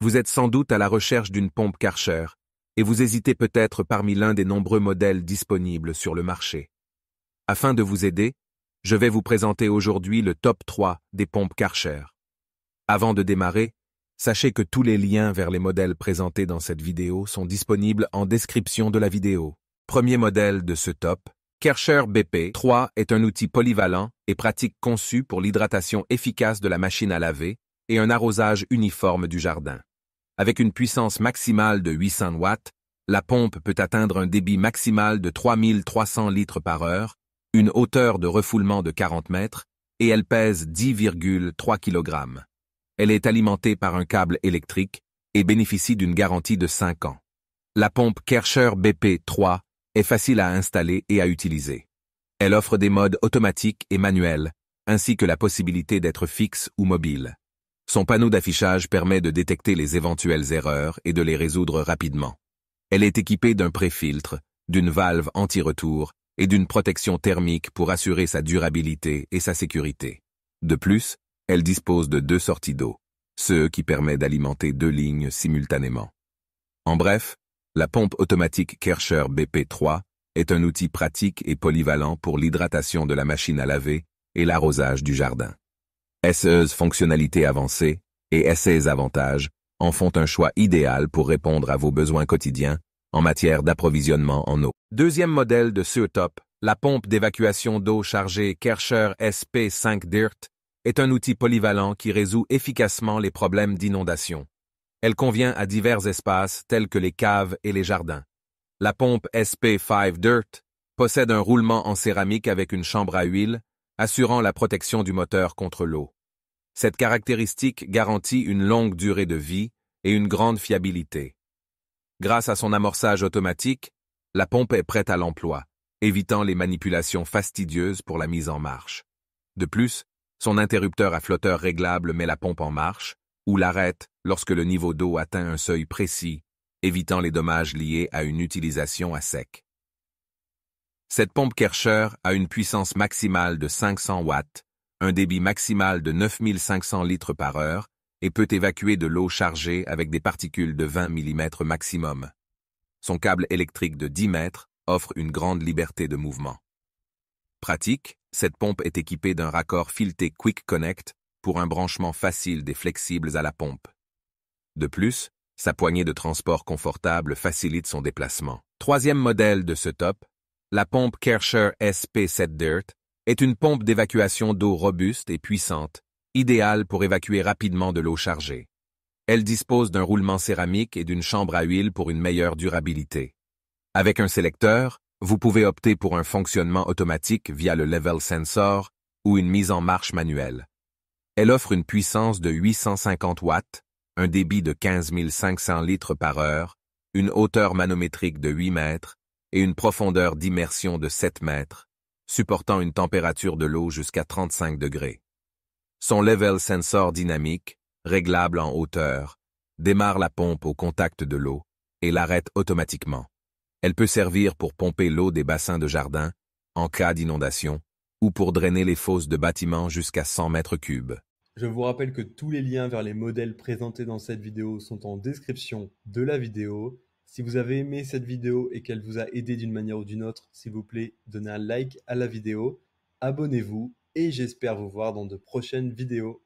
Vous êtes sans doute à la recherche d'une pompe Karcher, et vous hésitez peut-être parmi l'un des nombreux modèles disponibles sur le marché. Afin de vous aider, je vais vous présenter aujourd'hui le top 3 des pompes Karcher. Avant de démarrer, sachez que tous les liens vers les modèles présentés dans cette vidéo sont disponibles en description de la vidéo. Premier modèle de ce top, Karcher BP3 est un outil polyvalent et pratique conçu pour l'hydratation efficace de la machine à laver et un arrosage uniforme du jardin. Avec une puissance maximale de 800 watts, la pompe peut atteindre un débit maximal de 3300 litres par heure, une hauteur de refoulement de 40 mètres, et elle pèse 10,3 kg. Elle est alimentée par un câble électrique et bénéficie d'une garantie de 5 ans. La pompe Karcher BP3 est facile à installer et à utiliser. Elle offre des modes automatiques et manuels, ainsi que la possibilité d'être fixe ou mobile. Son panneau d'affichage permet de détecter les éventuelles erreurs et de les résoudre rapidement. Elle est équipée d'un pré-filtre, d'une valve anti-retour et d'une protection thermique pour assurer sa durabilité et sa sécurité. De plus, elle dispose de 2 sorties d'eau, ce qui permet d'alimenter 2 lignes simultanément. En bref, la pompe automatique Karcher BP3 est un outil pratique et polyvalent pour l'hydratation de la machine à laver et l'arrosage du jardin. Ses fonctionnalités avancées et ses avantages en font un choix idéal pour répondre à vos besoins quotidiens en matière d'approvisionnement en eau. Deuxième modèle de ce top, la pompe d'évacuation d'eau chargée Karcher SP5 Dirt est un outil polyvalent qui résout efficacement les problèmes d'inondation. Elle convient à divers espaces tels que les caves et les jardins. La pompe SP5 Dirt possède un roulement en céramique avec une chambre à huile, assurant la protection du moteur contre l'eau. Cette caractéristique garantit une longue durée de vie et une grande fiabilité. Grâce à son amorçage automatique, la pompe est prête à l'emploi, évitant les manipulations fastidieuses pour la mise en marche. De plus, son interrupteur à flotteur réglable met la pompe en marche ou l'arrête lorsque le niveau d'eau atteint un seuil précis, évitant les dommages liés à une utilisation à sec. Cette pompe Karcher a une puissance maximale de 500 watts, un débit maximal de 9500 litres par heure et peut évacuer de l'eau chargée avec des particules de 20 mm maximum. Son câble électrique de 10 mètres offre une grande liberté de mouvement. Pratique, cette pompe est équipée d'un raccord fileté Quick Connect pour un branchement facile des flexibles à la pompe. De plus, sa poignée de transport confortable facilite son déplacement. Troisième modèle de ce top, la pompe Karcher SP7 Dirt est une pompe d'évacuation d'eau robuste et puissante, idéale pour évacuer rapidement de l'eau chargée. Elle dispose d'un roulement céramique et d'une chambre à huile pour une meilleure durabilité. Avec un sélecteur, vous pouvez opter pour un fonctionnement automatique via le level sensor ou une mise en marche manuelle. Elle offre une puissance de 850 watts, un débit de 15 500 litres par heure, une hauteur manométrique de 8 mètres et une profondeur d'immersion de 7 mètres, supportant une température de l'eau jusqu'à 35 degrés. Son level sensor dynamique, réglable en hauteur, démarre la pompe au contact de l'eau et l'arrête automatiquement. Elle peut servir pour pomper l'eau des bassins de jardin, en cas d'inondation, ou pour drainer les fosses de bâtiments jusqu'à 100 mètres cubes. Je vous rappelle que tous les liens vers les modèles présentés dans cette vidéo sont en description de la vidéo. Si vous avez aimé cette vidéo et qu'elle vous a aidé d'une manière ou d'une autre, s'il vous plaît, donnez un like à la vidéo, abonnez-vous et j'espère vous voir dans de prochaines vidéos.